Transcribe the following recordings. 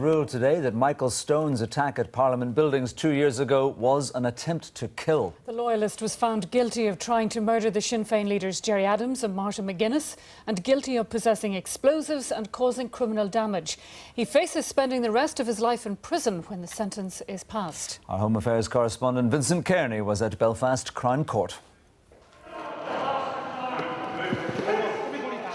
ruled today that Michael Stone's attack at Parliament buildings 2 years ago was an attempt to kill. The loyalist was found guilty of trying to murder the Sinn Féin leaders Gerry Adams and Martin McGuinness and guilty of possessing explosives and causing criminal damage. He faces spending the rest of his life in prison when the sentence is passed. Our Home Affairs correspondent Vincent Kearney was at Belfast Crown Court.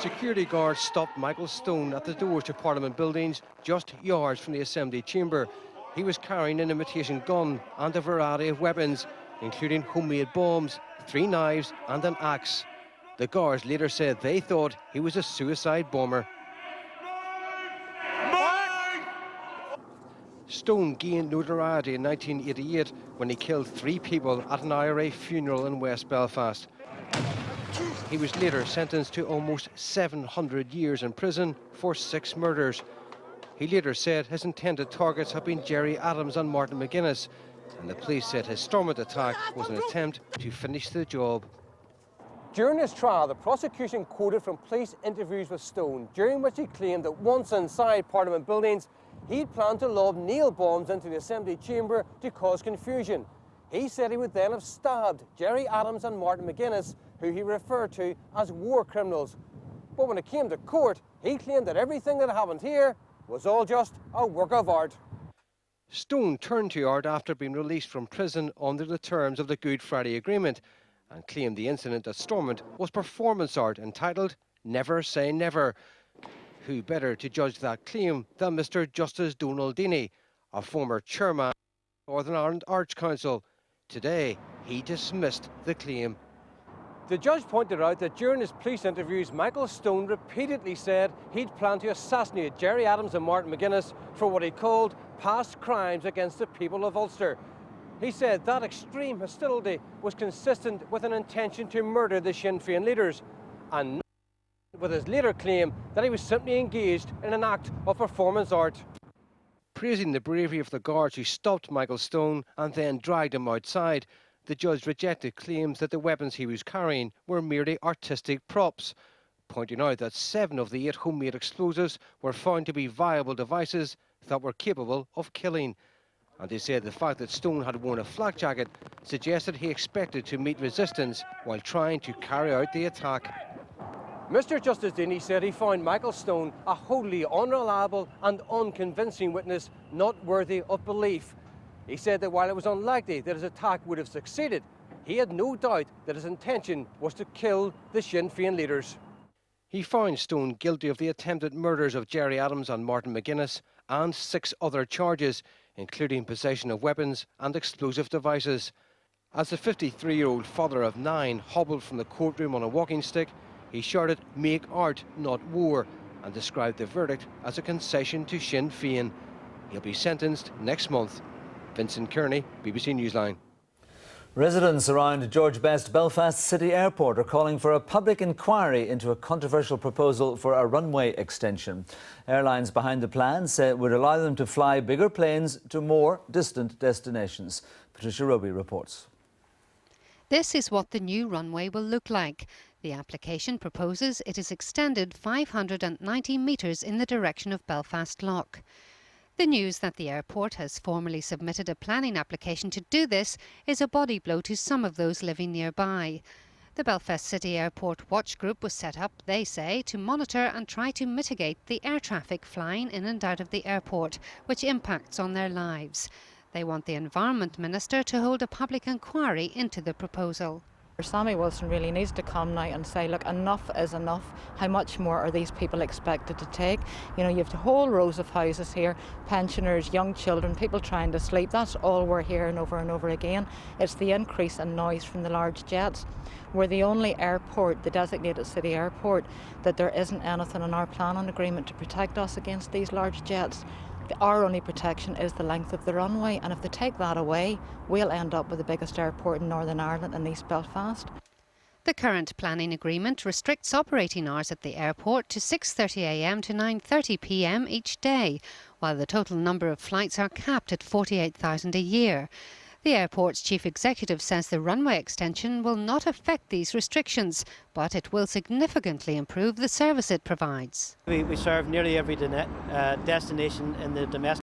Security guards stopped Michael Stone at the doors to Parliament buildings just yards from the Assembly chamber. He was carrying an imitation gun and a variety of weapons, including homemade bombs, 3 knives and an axe. The guards later said they thought he was a suicide bomber. Stone gained notoriety in 1988 when he killed 3 people at an IRA funeral in West Belfast. He was later sentenced to almost 700 years in prison for 6 murders. He later said his intended targets have been Gerry Adams and Martin McGuinness, and the police said his Stormont attack was an attempt to finish the job. During his trial, the prosecution quoted from police interviews with Stone, during which he claimed that once inside Parliament buildings, he'd planned to lob nail bombs into the Assembly chamber to cause confusion. He said he would then have stabbed Gerry Adams and Martin McGuinness, who he referred to as war criminals. But when it came to court, he claimed that everything that happened here was all just a work of art. Stone turned to art after being released from prison under the terms of the Good Friday Agreement and claimed the incident at Stormont was performance art entitled Never Say Never. Who better to judge that claim than Mr. Justice Donald Deaney, a former chairman of the Northern Ireland Arts Council. Today, he dismissed the claim. The judge pointed out that during his police interviews, Michael Stone repeatedly said he'd planned to assassinate Gerry Adams and Martin McGuinness for what he called past crimes against the people of Ulster. He said that extreme hostility was consistent with an intention to murder the Sinn Féin leaders, and not with his later claim that he was simply engaged in an act of performance art. Praising the bravery of the guards who stopped Michael Stone and then dragged him outside, the judge rejected claims that the weapons he was carrying were merely artistic props, pointing out that 7 of the 8 homemade explosives were found to be viable devices that were capable of killing. And they said the fact that Stone had worn a flak jacket suggested he expected to meet resistance while trying to carry out the attack. Mr. Justice Deaney said he found Michael Stone a wholly unreliable and unconvincing witness not worthy of belief. He said that while it was unlikely that his attack would have succeeded, he had no doubt that his intention was to kill the Sinn Féin leaders. He found Stone guilty of the attempted murders of Gerry Adams and Martin McGuinness and 6 other charges, including possession of weapons and explosive devices. As the 53-year-old father of 9 hobbled from the courtroom on a walking stick, he shouted, "Make art, not war," and described the verdict as a concession to Sinn Féin. He'll be sentenced next month. Vincent Kearney, BBC Newsline. Residents around George Best Belfast City Airport are calling for a public inquiry into a controversial proposal for a runway extension. Airlines behind the plan say it would allow them to fly bigger planes to more distant destinations. Patricia Roby reports. This is what the new runway will look like. The application proposes it is extended 590 metres in the direction of Belfast Lough. The news that the airport has formally submitted a planning application to do this is a body blow to some of those living nearby. The Belfast City Airport Watch Group was set up, they say, to monitor and try to mitigate the air traffic flying in and out of the airport, which impacts on their lives. They want the Environment Minister to hold a public inquiry into the proposal. Sammy Wilson really needs to come now and say, look, enough is enough. How much more are these people expected to take? You know, you have the whole rows of houses here, pensioners, young children, people trying to sleep. That's all we're hearing over and over again. It's the increase in noise from the large jets. We're the only airport, the designated city airport, that there isn't anything in our planning agreement to protect us against these large jets. Our only protection is the length of the runway, and if they take that away, we'll end up with the biggest airport in Northern Ireland and East Belfast. The current planning agreement restricts operating hours at the airport to 6:30 a.m. to 9:30 p.m. each day, while the total number of flights are capped at 48,000 a year. The airport's chief executive says the runway extension will not affect these restrictions, but it will significantly improve the service it provides. We serve nearly every destination in the domestic